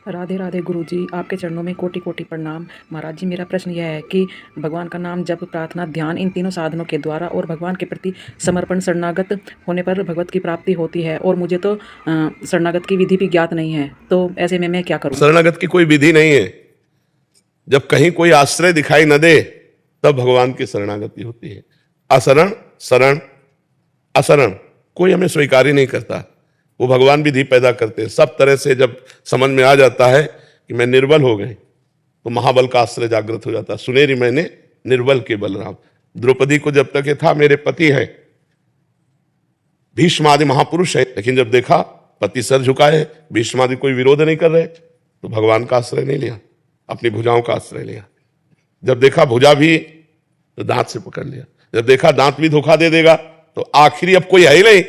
राधे राधे गुरुजी, आपके चरणों में कोटि कोटि प्रणाम। महाराज जी, मेरा प्रश्न यह है कि भगवान का नाम, जप, प्रार्थना, ध्यान, इन तीनों साधनों के द्वारा और भगवान के प्रति समर्पण, शरणागत होने पर भगवत की प्राप्ति होती है, और मुझे तो शरणागत की विधि भी ज्ञात नहीं है, तो ऐसे में मैं क्या करूं? शरणागत की कोई विधि नहीं है। जब कहीं कोई आश्रय दिखाई न दे तब भगवान की शरणागति होती है। असरण, शरण, असरण कोई हमें स्वीकार ही नहीं करता। वो भगवान विधि पैदा करते हैं। सब तरह से जब समझ में आ जाता है कि मैं निर्बल हो गए, तो महाबल का आश्रय जागृत हो जाता है। सुनेरी मैंने निर्बल के बलराम। द्रौपदी को जब तक ये था मेरे पति है, भीष्म आदि महापुरुष है, लेकिन जब देखा पति सर झुकाए, भीष्म आदि कोई विरोध नहीं कर रहे, तो भगवान का आश्रय नहीं लिया, अपनी भुजाओं का आश्रय लिया। जब देखा भुजा भी, तो दांत से पकड़ लिया। जब देखा दांत भी धोखा दे देगा, तो आखिरी अब कोई है ही नहीं,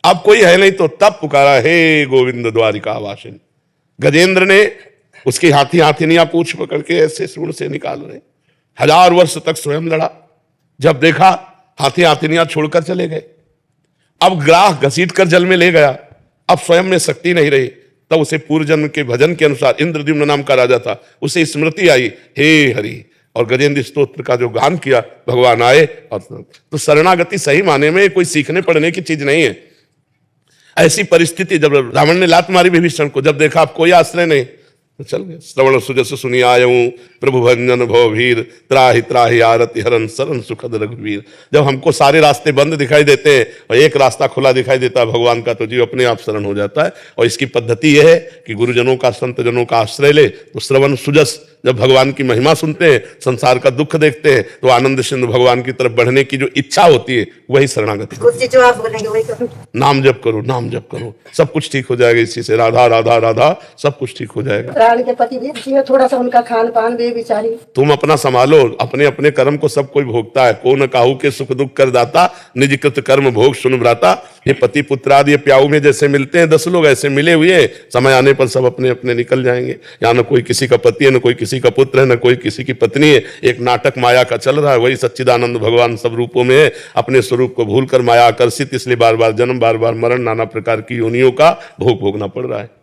अब कोई है नहीं, तो तब पुकारा, हे गोविंद द्वारिका वासिन। गजेंद्र ने उसकी हाथी हाथिनियां पूछ पकड़ के ऐसे सूंड से निकाल रहे। 1000 वर्ष तक स्वयं लड़ा। जब देखा हाथी हाथिनियां छोड़कर चले गए, अब ग्राह घसीट कर जल में ले गया, अब स्वयं में शक्ति नहीं रही। तब उसे पूर्व जन्म के भजन के अनुसार, इंद्रद्युम्न नाम का राजा था, उसे स्मृति आई, हे हरि, और गजेंद्र स्तोत्र का जो गान किया, भगवान आए। और तो शरणागति सही माने में कोई सीखने पढ़ने की चीज नहीं है। ऐसी परिस्थिति जब रावण ने लात मारी विभीषण को, जब देखा अब कोई आश्रय नहीं, तो चल गए। श्रवण सुजस सुनी आयऊं, प्रभु भंजन भव भीर, त्राहि त्राहि आरति हरन सरन सुखद रघुवीर। जब हमको सारे रास्ते बंद दिखाई देते हैं और एक रास्ता खुला दिखाई देता है भगवान का, तो जीव अपने आप शरण हो जाता है। और इसकी पद्धति यह है कि गुरुजनों का, संत जनों का आश्रय ले, तो श्रवण सुजस, जब भगवान की महिमा सुनते हैं, संसार का दुख देखते हैं, तो आनंद सिंधु भगवान की तरफ बढ़ने की जो इच्छा होती है, वही शरणागति। जो आप बोलेंगे वही करो। नाम जप करो, नाम जप करो, सब कुछ ठीक हो जाएगा। इसी से राधा राधा राधा सब कुछ ठीक हो जाएगा। रानी के पति भी थोड़ा सा उनका खान पान भी बेचारी। तुम अपना संभालो, अपने अपने कर्म को सब कोई भोगता है। को न काहू के सुख दुख कर दाता, निज कृत कर्म भोग सुन भ्राता। ये पति पुत्र आदि प्याऊ में जैसे मिलते हैं 10 लोग, ऐसे मिले हुए, समय आने पर सब अपने अपने निकल जाएंगे। यहाँ न कोई किसी का पति है, न कोई किसी का पुत्र है, न कोई किसी की पत्नी है। एक नाटक माया का चल रहा है, वही सच्चिदानंद भगवान सब रूपों में है। अपने स्वरूप को भूलकर माया आकर्षित, इसलिए बार बार जन्म, बार बार मरण, नाना प्रकार की योनियों का भोग भोगना पड़ रहा है।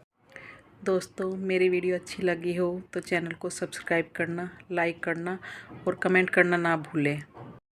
दोस्तों, मेरी वीडियो अच्छी लगी हो तो चैनल को सब्सक्राइब करना, लाइक करना और कमेंट करना ना भूलें।